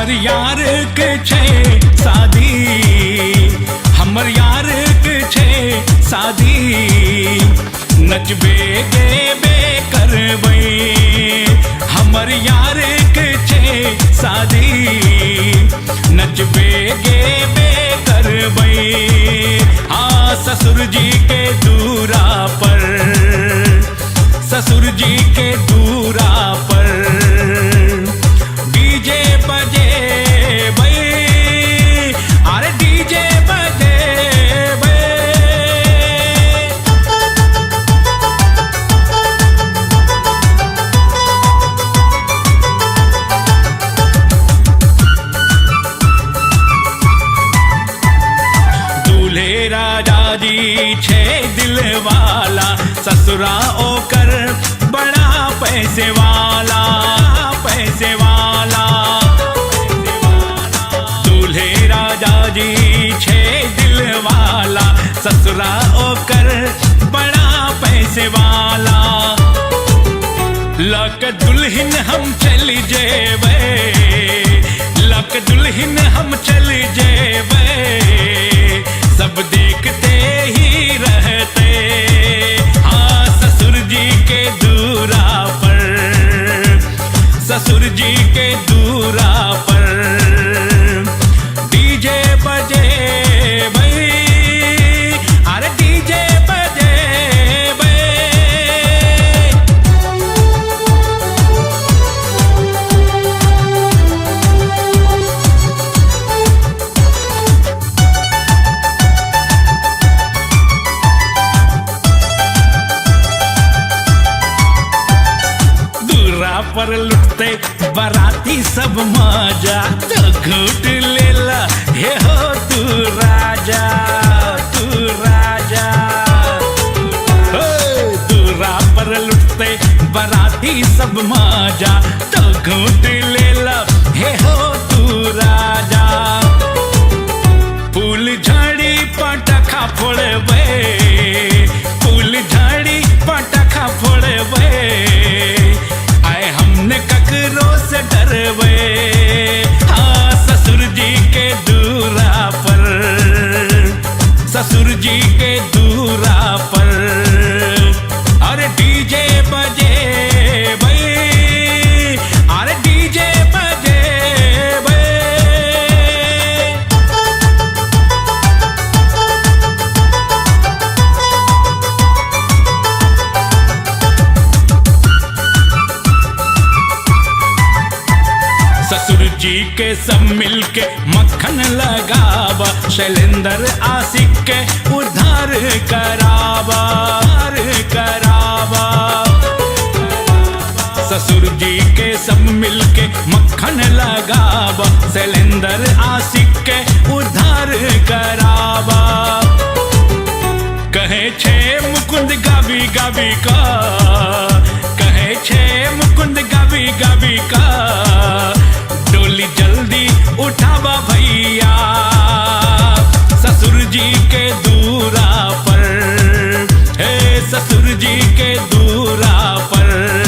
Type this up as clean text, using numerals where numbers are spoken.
हमर यार के छे शादी, हमर यार के छे शादी, नचबे गेबे करबै। हमर यार के छे शादी, नचबे गेबे करबै। हाँ ससुर जी के दूरा पर, ससुर जी के दूरा पर डीजे बजे बे, अरे डीजे बजे बे। दूल्हे राजा जी छे दिल वाला, ससुरा ओकर बड़ा पैसे वाला, पैसे वाला। दूल्हे राजा जी छे दिल वाला, ससुरा ओकर बड़ा पैसे वाला। लक दुल्हन हम चली जेबे, लक दुल्हन हम चली जेबे, सब देखते ही रहते। हाँ ससुर जी के दूरा पर, ससुर जी के दूरा पर डीजे बजे बे, अरे डीजे बजे बे। पर लुटते बराती सब मजा, तो घूट लेला हे हो तू राजा, तू राजा। दूरा पर लुटते बराती सब मजा, तो घूट लेला हे हो तू राजा। फूल झाड़ी पटाखा फोड़बे, फूल झाड़ी पटाखा फोड़बे, हमने ककरो से डरबे। हाँ ससुर जी के दूरा पर, ससुर जी के दूरा पर, अरे डीजे बजे बे, अरे डीजे बजे बे। ससुर जी के सब मिलके मक्खन लगावा, शैलेंद्र आशिक के उद्धार करावा, करावा। ससुर जी के सब मिलके मक्खन लगावा, शैलेंद्र आशिक के उद्धार करावा। कहे छे मुकुंद गावी गावी का, कहे छे मुकुंद गावी गावी का, डोली जल्दी उठावा भैया, ससुर जी के दूरा पर, हे ससुर जी के दूरा पर।